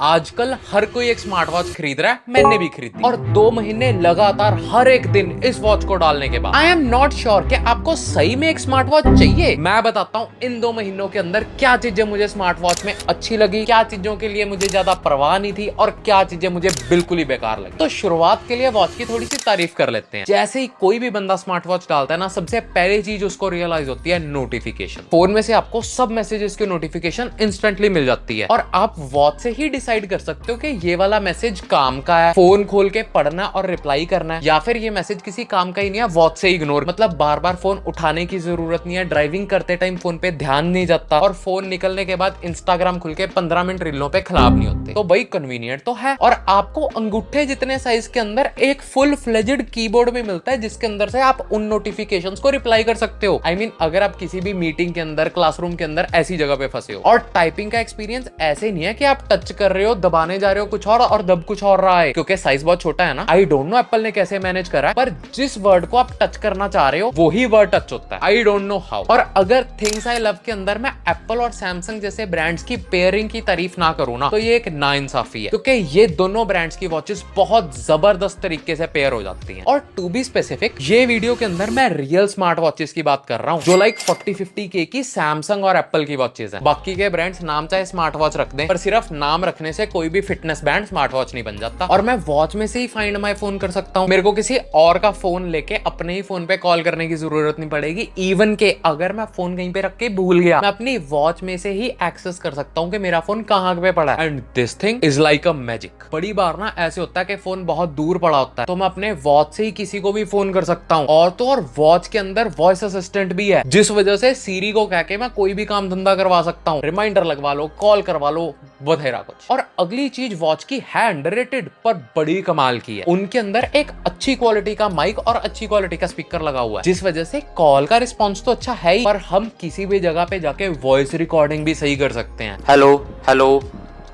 आजकल हर कोई एक स्मार्ट वॉच खरीद रहा है, मैंने भी खरीदी और 2 महीने लगातार हर एक दिन इस वॉच को डालने के बाद आई एम नॉट श्योर कि आपको सही में एक स्मार्ट वॉच चाहिए। मैं बताता हूँ इन 2 महीनों के अंदर क्या चीजें मुझे स्मार्ट वॉच में अच्छी लगी, क्या चीजों के लिए मुझे ज्यादा परवाह नहीं थी और क्या चीजें मुझे बिल्कुल ही बेकार लगी। तो शुरुआत के लिए वॉच की थोड़ी सी तारीफ कर लेते हैं। जैसे ही कोई भी बंदा स्मार्ट वॉच डालता है ना, सबसे पहली चीज उसको रियलाइज होती है नोटिफिकेशन। फोन में से आपको सब मैसेजेस की नोटिफिकेशन इंस्टेंटली मिल जाती है और आप वॉच से ही डिसाइड कर सकते हो कि ये वाला मैसेज काम का है, फोन खोल के पढ़ना और रिप्लाई करना है, या फिर ये मैसेज किसी काम का ही नहीं है, वॉच से इग्नोर। मतलब बार बार फोन उठाने की जरूरत नहीं है, ड्राइविंग करते टाइम फोन पे ध्यान नहीं जाता और फोन निकलने के बाद इंस्टाग्राम खुल के 15 मिनट रीलों पे खराब नहीं होते। तो भाई कन्वीनियंट तो है। और आपको अंगूठे जितने साइज के अंदर एक फुल फ्लेजेड कीबोर्ड भी मिलता है, जिसके अंदर से आप उन नोटिफिकेशंस को रिप्लाई कर सकते हो। आई मीन अगर आप किसी भी मीटिंग के अंदर, क्लासरूम के अंदर ऐसी जगह पे फंसे हो। और टाइपिंग का एक्सपीरियंस ऐसे नहीं है कि आप टच कर रहे हो, दबाने जा रहे हो कुछ और दब कुछ और रहा है, क्योंकि साइज बहुत छोटा है ना। आई डोंट नो एप्पल ने कैसे मैनेज करा है, पर जिस वर्ड को आप टच करना चाह रहे हो वही वर्ड टच होता है। I don't know how. और अगर थिंग्स आई लव के अंदर मैं एप्पल और सैमसंग जैसे ब्रांड्स की पेयरिंग की तारीफ ना करूं ना, तो ये एक नाइंसाफी है, क्योंकि ये दोनों ब्रांड्स की वॉचेस बहुत जबरदस्त तरीके से पेयर हो जाती हैं। और टू बी स्पेसिफिक, ये वीडियो के अंदर मैं रियल स्मार्ट वॉचेस की बात कर रहा हूं, जो लाइक 40-50K की सैमसंग और एप्पल की वॉचेस हैं। बाकी के ब्रांड्स नाम चाहे स्मार्ट वॉच रख दें, पर सिर्फ नाम रखने से कोई भी फिटनेस बैंड स्मार्ट वॉच नहीं बन जाता। और मैं वॉच में से ही फाइंड माई फोन कर सकता हूँ। मेरे को किसी और का फोन लेके अपने ही फोन पे कॉल करने की जरूरत नहीं पड़ेगी। इवन के अगर मैं फोन कहीं पे रख के भूल गया, मैं अपनी वॉच में से ही एक्सेस कर सकता हूँ कि मेरा फोन कहाँ पे पड़ा है। And this thing is like a magic. बड़ी बार ना ऐसे होता है कि फोन बहुत दूर पड़ा होता है, तो मैं अपने वॉच से ही किसी को भी फोन कर सकता हूँ। और तो और वॉच के अंदर वॉइस असिस्टेंट भी है, जिस वजह से सीरी को कह के मैं कोई भी काम धंधा करवा सकता हूँ। रिमाइंडर लगवा लो, कॉल करवा लो, बथेरा कुछ। और अगली चीज वॉच की है अंडररेटेड पर बड़ी कमाल की है। उनके अंदर एक अच्छी क्वालिटी का माइक और अच्छी क्वालिटी का स्पीकर लगा हुआ है, जिस वजह से कॉल का रिस्पॉन्स तो अच्छा है ही, पर हम किसी भी जगह पे जाके वॉइस रिकॉर्डिंग भी सही कर सकते हैं। Hello hello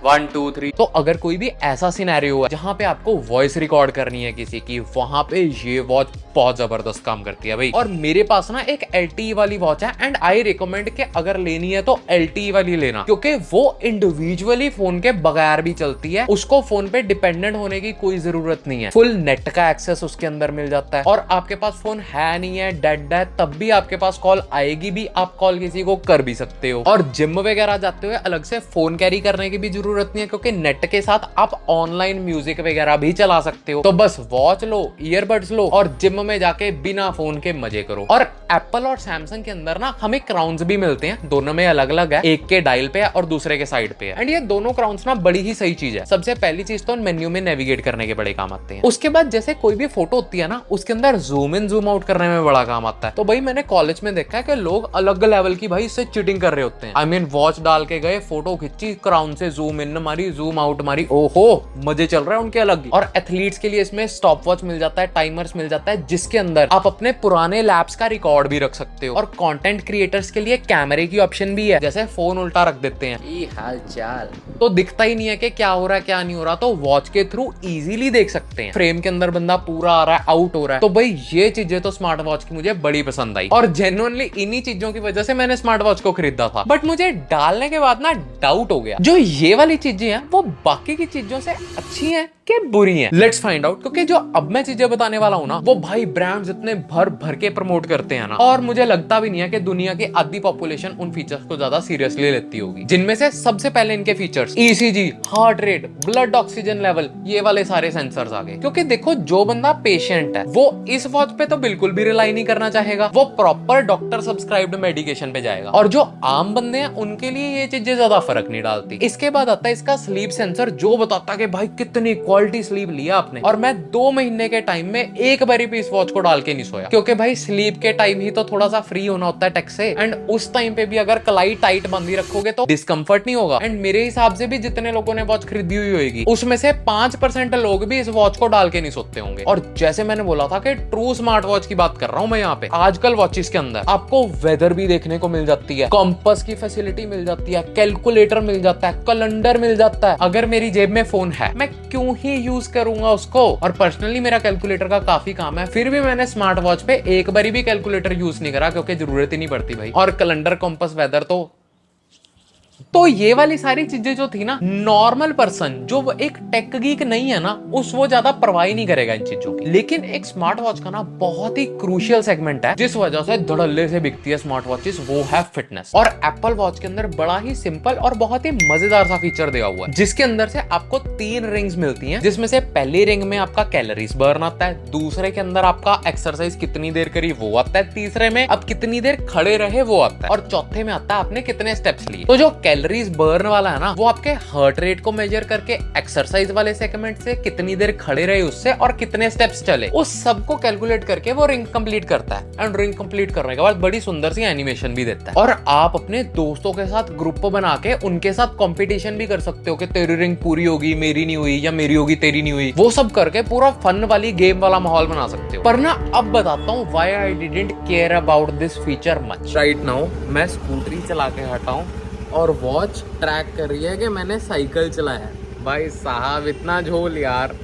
1 2 3। तो अगर कोई भी ऐसा सिनेरियो है जहां पे आपको वॉइस रिकॉर्ड करनी है किसी की, वहां पे ये वॉच बहुत जबरदस्त काम करती है भाई। और मेरे पास ना एक LTE वाली वॉच है, एंड आई रिकमेंड कि अगर लेनी है तो LTE वाली लेना, क्योंकि वो इंडिविजुअली फोन के बगैर भी चलती है। उसको फोन पे डिपेंडेंट होने की कोई जरूरत नहीं है। फुल नेट का एक्सेस उसके अंदर मिल जाता है। और आपके पास फोन है नहीं है, डेड है, तब भी आपके पास कॉल आएगी भी, आप कॉल किसी को कर भी सकते हो। और जिम वगैरह जाते हुए अलग से फोन कैरी करने की भी जरूरत नहीं है, क्योंकि नेट के साथ आप ऑनलाइन म्यूजिक वगैरह भी चला सकते हो। तो बस वॉच लो, ईयरबड्स लो और जिम में जाके बिना फोन के मजे करो। और एप्पल और सैमसंग के अंदर ना हमें क्राउन्स भी मिलते हैं, दोनों में अलग अलग है। एक के डायल पे है और दूसरे के साइड पे है। एंड ये दोनों क्राउन्स ना बड़ी ही सही चीज है। सबसे पहली चीज तो मेन्यू में नेविगेट करने के बड़े काम आते हैं। उसके बाद जैसे कोई भी फोटो होती है ना, उसके अंदर जूम इन जूम आउट करने में बड़ा काम आता है। तो भाई मैंने कॉलेज में देखा है कि लोग अलग लेवल की भाई इससे चीटिंग कर रहे होते हैं। आई मीन वॉच डाल के गए, फोटो खींची, क्राउन से जूम इन मारी, जूम आउट मारी, ओहो मजे चल रहे हैं उनके अलग ही। और एथलीट्स के लिए इसमें स्टॉप वॉच मिल जाता है, टाइमर्स मिल जाता है, जिसके अंदर आप अपने पुराने लैप्स का रिकॉर्ड भी रख सकते हो। और कंटेंट क्रिएटर्स के लिए कैमरे की ऑप्शन भी है, जैसे फोन उल्टा रख देते हैं, ये हाल चाल, तो दिखता ही नहीं है कि क्या हो रहा है क्या नहीं हो रहा, तो वॉच के थ्रू इजीली देख सकते हैं। फ्रेम के अंदर बंदा पूरा आ रहा है, आउट हो रहा है। तो भाई ये चीजें तो स्मार्ट वॉच की मुझे बड़ी पसंद आई, और जेन्युइनली इन्हीं चीजों की वजह से मैंने स्मार्ट वॉच को खरीदा था। बट मुझे डालने के बाद ना डाउट हो गया, जो ये वाली चीजें हैं वो बाकी की चीजों से अच्छी हैं कि बुरी हैं। Let's find out. क्योंकि जो अब मैं चीजें बताने वाला हूं ना, वो भाई ब्रांड्स इतने भर भर के प्रमोट करते हैं ना, और मुझे लगता भी नहीं है कि दुनिया की आधी पॉपुलेशन उन फीचर्स को ज्यादा सीरियसली लेती होगी। जिनमें से सबसे पहले इनके features ECG, heart rate, blood oxygen level, ये वाले सारे सेंसर्स आ गए। क्योंकि देखो जो बंदा पेशेंट है वो इस वॉच पे तो बिल्कुल भी रिलाई नहीं करना चाहेगा, वो प्रॉपर डॉक्टर सब्सक्राइब्ड मेडिकेशन पे जाएगा। और जो आम बंदे हैं उनके लिए ये चीजें ज्यादा फर्क नहीं डालती। इसके बाद आता है इसका स्लीप सेंसर, जो बताता है कि भाई कितनी क्वालिटी स्लीप लिया आपने। और मैं 2 महीने के टाइम में एक बारी भी इस वॉच को डाल के नहीं सोया, क्योंकि भाई स्लीप के टाइम ही तो थोड़ा सा फ्री होना होता है टेक से। एंड उस टाइम पे भी अगर कलाई टाइट बंदी रखोगे तो डिस्कंफर्ट नहीं होगा। एंड मेरे हिसाब से भी जितने लोगों ने वॉच खरीदी हुई होगी, उसमें से 5% लोग भी इस वॉच को डाल के नहीं सोते होंगे। और जैसे मैंने बोला था कि ट्रू स्मार्ट वॉच की बात कर रहा हूं मैं यहाँ पे। आजकल वॉचेस के अंदर आपको वेदर भी देखने को मिल जाती है, कंपास की फैसिलिटी मिल जाती है, कैलकुलेटर मिल जाता है, कैलेंडर मिल जाता है। अगर मेरी जेब में फोन है, मैं क्यों ही यूज करूंगा उसको। और पर्सनली मेरा कैलकुलेटर का काफी काम है, फिर भी मैंने स्मार्ट वॉच पे एक बारी भी कैलकुलेटर यूज नहीं करा, क्योंकि जरूरत ही नहीं पड़ती भाई। और कैलेंडर, कंपास, वेदर तो तो ये वाली सारी चीजें जो थी ना, नॉर्मल पर्सन जो वो एक टेक गीक नहीं है ना, वो ज्यादा परवाह नहीं करेगा इन चीजों की। लेकिन एक स्मार्ट वॉच का ना बहुत ही क्रूशियल सेगमेंट है जिस वजह से धड़ल्ले से बिकती है स्मार्ट वॉचेस, वो है फिटनेस। और एप्पल वॉच के अंदर बड़ा ही सिंपल और बहुत ही मजेदार सा फीचर दिया हुआ है, जिसके अंदर से आपको 3 रिंग्स मिलती हैं, जिसमें से पहली रिंग में आपका कैलोरीज बर्न आता है, दूसरे के अंदर आपका एक्सरसाइज कितनी देर करी वो आता है, तीसरे में आप कितनी देर खड़े रहे वो आता है, और चौथे में आता है आपने कितने स्टेप्स लिए। तो जो कैलोरीज बर्न वाला है ना, वो आपके हार्ट रेट को मेजर करके एक्सरसाइज वाले सेगमेंट से कितनी देर खड़े रहे उससे और कितने स्टेप्स चले, उस सबको कैलकुलेट करके वो रिंग कंप्लीट करता है। एंड रिंग कंप्लीट करने के बाद बड़ी सुंदर सी एनिमेशन भी देता है। और आप अपने दोस्तों के साथ ग्रुप बना के उनके साथ कंपटीशन भी कर सकते हो कि तेरी रिंग पूरी होगी मेरी नहीं हुई, या मेरी होगी तेरी नहीं हुई। वो सब करके पूरा फन वाली गेम वाला माहौल बना सकते हो। पर ना अब बताता हूँ why I didn't care about this feature much. Right now मैं स्कूटरी चला के हटा हूँ और वॉच ट्रैक कर रही है कि मैंने साइकिल चलाया। भाई साहब इतना झोल यार,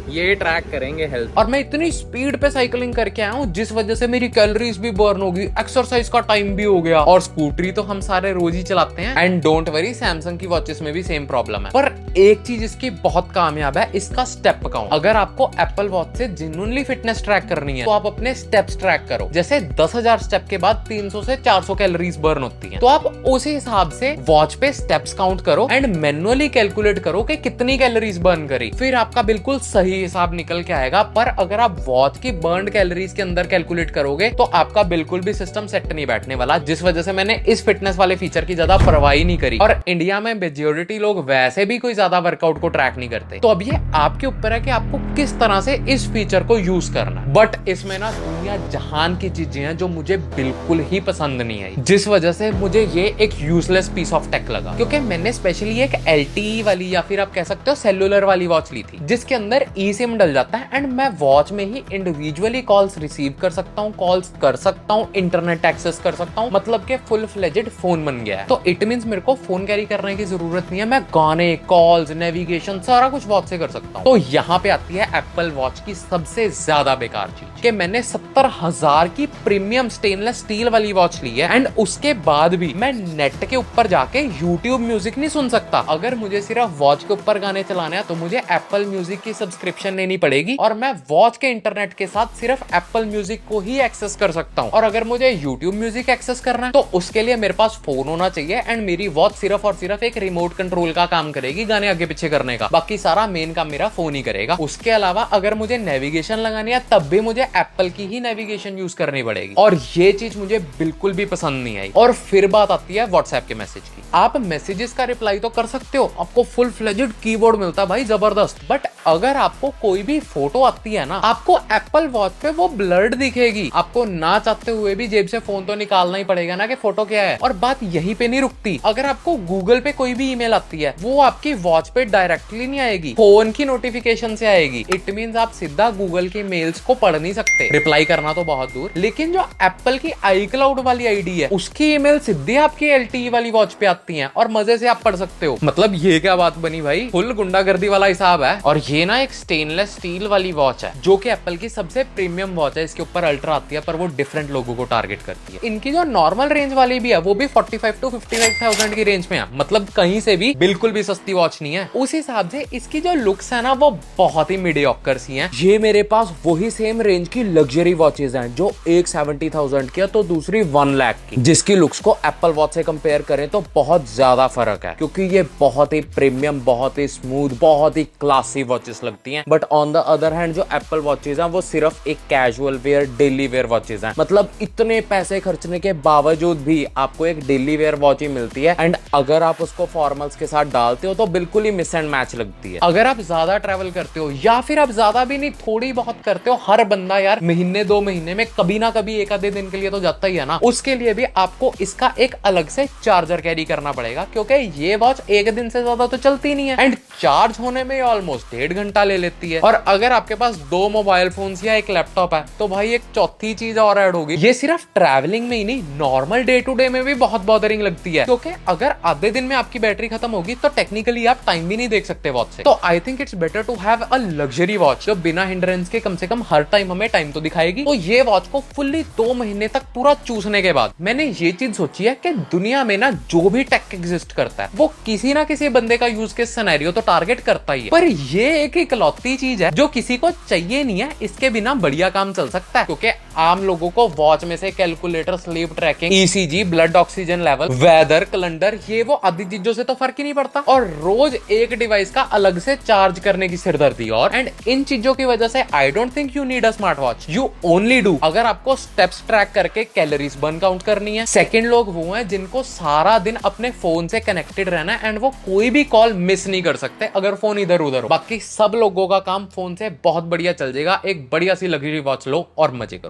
ये ट्रैक करेंगे हेल्थ। और मैं इतनी स्पीड पे साइकिलिंग करके आया हूँ जिस वजह से मेरी कैलोरीज भी बर्न होगी, एक्सरसाइज का टाइम भी हो गया। और स्कूटरी तो हम सारे रोज ही चलाते हैं। एंड डोंट वरी, सैमसंग की वॉचेस में भी सेम प्रॉब्लम है। पर एक चीज इसकी बहुत कामयाब है, इसका स्टेप काउंट। अगर आपको एप्पल वॉच से जेन्युइनली फिटनेस ट्रैक करनी है तो आप अपने स्टेप्स ट्रैक करो। जैसे 10,000 स्टेप के बाद 300 से 400 कैलोरीज बर्न होती है, तो आप उसी हिसाब से वॉच पे स्टेप्स काउंट करो एंड मैन्युअली कैलकुलेट करो कि कितनी कैलोरीज बर्न करी। फिर आपका बिल्कुल सही हिसाब निकल के आएगा। पर अगर आप वॉच की बर्न कैलोरीज के अंदर कैलकुलेट करोगे तो आपका बिल्कुल भी सिस्टम सेट नहीं बैठने वाला, जिस वजह से मैंने इस फिटनेस वाले फीचर की ज्यादा परवाह नहीं करी। और इंडिया में मेजॉरिटी लोग वैसे भी कोई ज्यादा वर्कआउट को ट्रैक नहीं करते। तो अब ये आपके ऊपर है कि आपको किस तरह से इस फीचर को यूज करना है। बट इसमें ना दुनिया जहान की चीजें हैं जो मुझे बिल्कुल ही पसंद नहीं आई, जिस वजह से मुझे ये एक यूजलेस पीस ऑफ टेक लगा। क्योंकि मैंने स्पेशली एक LTE वाली या फिर आप कह सकते हो सेलुलर वाली वॉच ली थी, जिसके अंदर ई सिम डल जाता है एंड मैं वॉच में ही इंडिविजुअली कॉल्स रिसीव कर सकता हूँ, कॉल्स कर सकता हूँ, इंटरनेट एक्सेस कर सकता हूँ। मतलब के फुल फ्लेजेड फोन बन गया है। तो इट मींस मेरे को फोन कैरी करने की जरूरत नहीं है, मैं गाने, कॉल्स, नेविगेशन सारा कुछ वॉच से कर सकता हूँ। तो यहाँ पे आती है एप्पल वॉच की सबसे ज्यादा बेकार चीज कि मैंने 70,000 की प्रीमियम स्टेनलेस स्टील वाली वॉच ली है एंड उसके बाद भी मैं नेट के ऊपर जाके यूट्यूब म्यूजिक नहीं सुन सकता। अगर मुझे सिर्फ वॉच के ऊपर गाने चलाने हैं तो मुझे एप्पल म्यूजिक की सब्सक्रिप्शन लेनी पड़ेगी और मैं वॉच के इंटरनेट के साथ सिर्फ एप्पल म्यूजिक को ही एक्सेस कर सकता हूँ। और अगर मुझे यूट्यूब म्यूजिक एक्सेस करना है तो उसके लिए मेरे पास फोन होना चाहिए एंड मेरी वॉच सिर्फ और सिर्फ एक रिमोट कंट्रोल का काम करेगी, गाने आगे पीछे करने का। बाकी सारा मेन काम मेरा फोन ही करेगा। उसके अलावा अगर मुझे नेविगेशन लगानी है तब भी मुझे एप्पल की ही नेविगेशन यूज करनी पड़ेगी और ये चीज मुझे बिल्कुल भी पसंद नहीं आई। और फिर बात आती है व्हाट्सएप के मैसेज की। आप मैसेजेस का रिप्लाई तो कर सकते हो, आपको फुल फ्लेजेड कीबोर्ड मिलता है भाई, जबरदस्त। बट अगर आपको कोई भी फोटो आती है ना, आपको एप्पल वॉच पे वो ब्लर्ड दिखेगी। आपको ना चाहते हुए भी जेब से फोन तो निकालना ही पड़ेगा ना कि फोटो क्या है। और बात यहीं पे नहीं रुकती, अगर आपको गूगल पे कोई भी ईमेल आती है वो आपकी वॉच पे डायरेक्टली नहीं आएगी, फोन की नोटिफिकेशन से आएगी। इट मींस आप सीधा गूगल के मेल्स को पढ़ नहीं सकते, रिप्लाई करना तो बहुत दूर। लेकिन जो एप्पल की iCloud वाली आईडी है उसकी ईमेल सीधे आपकी LTE वाली वॉच पे आती हैं और मजे से आप पढ़ सकते हो। मतलब ये क्या बात बनी भाई, फुल गुंडागर्दी वाला हिसाब है। और ये ना एक स्टेनलेस स्टील वाली वॉच है जो कि एप्पल की सबसे प्रीमियम वॉच है। इसके ऊपर अल्ट्रा आती है पर वो डिफरेंट लोगों को टारगेट करती है। इनकी जो नॉर्मल रेंज वाली भी है वो भी 45 to 55,000 की रेंज में है, मतलब कहीं से भी बिल्कुल भी सस्ती वॉच नहीं है। उस हिसाब से इसकी जो लुक्स है ना वो बहुत ही मीडियोकर सी हैं। ये मेरे पास वही सेम रेंज की लग्जरी वॉचेज हैं जो एक 70,000 की है तो दूसरी 1 लाख की, जिसकी लुक्स को एप्पल वॉच से कंपेयर करें तो बहुत ज्यादा फर्क है क्योंकि ये बहुत ही प्रीमियम, बहुत ही स्मूथ, बहुत ही क्लासी वॉचेस लगती हैं। But on the other hand जो एप्पल वॉचेज हैं वो सिर्फ एक casual wear, daily wear watches हैं। मतलब इतने पैसे खर्चने के बावजूद भी आपको एक डेली वेयर वॉच ही मिलती है एंड अगर आप उसको फॉर्मल्स के साथ डालते हो तो बिल्कुल ही मिस एंड मैच लगती है। अगर आप ज्यादा ट्रैवल करते हो या फिर आप ज्यादा भी नहीं थोड़ी बहुत करते हो, हर बंदा यार महीने 2 महीने में कभी ना कभी एक आधे दिन के लिए तो जाता ही है ना, उसके लिए भी आपको इसका एक अलग से चार्जर कैरी करना पड़ेगा क्योंकि ये वॉच एक दिन से ज्यादा तो चलती नहीं है एंड चार्ज होने में ऑलमोस्ट 1.5 घंटा ले लेती है। और अगर आपके पास 2 मोबाइल फोन्स या एक लैपटॉप है तो भाई एक चौथी चीज और ऐड होगी। ये सिर्फ ट्रैवलिंग में ही नहीं, नॉर्मल डे टू डे में भी बहुत बॉदरिंग लगती है, क्योंकि अगर आधे दिन में आपकी बैटरी खत्म होगी तो टेक्निकली आप टाइम भी नहीं देख सकते वॉच से। तो I think it's better to have a luxury watch जो बिना हिंड्रेंस के कम से कम हर टाइम हमें टाइम तो दिखाएगी। तो ये वॉच को फुल्ली 2 महीने तक पूरा चूसने के बाद मैंने ये चीज सोची है कि दुनिया में ना जो भी टेक एग्जिस्ट करता है वो किसी ना किसी बंदे का यूज केस सिनेरियो तो टारगेट करता ही है, पर ये एक इकलौती चीज है जो किसी को चाहिए नहीं है, इसके बिना बढ़िया काम चल सकता है। क्योंकि आम लोगों को वॉच में से calculator, sleep tracking, ECG, blood oxygen level, weather, calendar, ये वो आदि चीजों से तो फर्क ही नहीं पड़ता, और रोज एक डिवाइस का अलग से चार्ज करने की सिरदर्दी। और एंड इन चीजों की वजह से I don't think you need a smart watch, you only do अगर आपको स्टेप्स ट्रैक करके कैलोरीज बर्न काउंट करनी है। सेकंड लोग वो हैं जिनको सारा दिन अपने फोन से कनेक्टेड रहना है एंड वो कोई भी कॉल मिस नहीं कर सकते अगर फोन इधर उधर हो। बाकी सब लोगों का काम फोन से बहुत बढ़िया चल जाएगा। एक बढ़िया सी लग्जरी वॉच लो और मजे करो।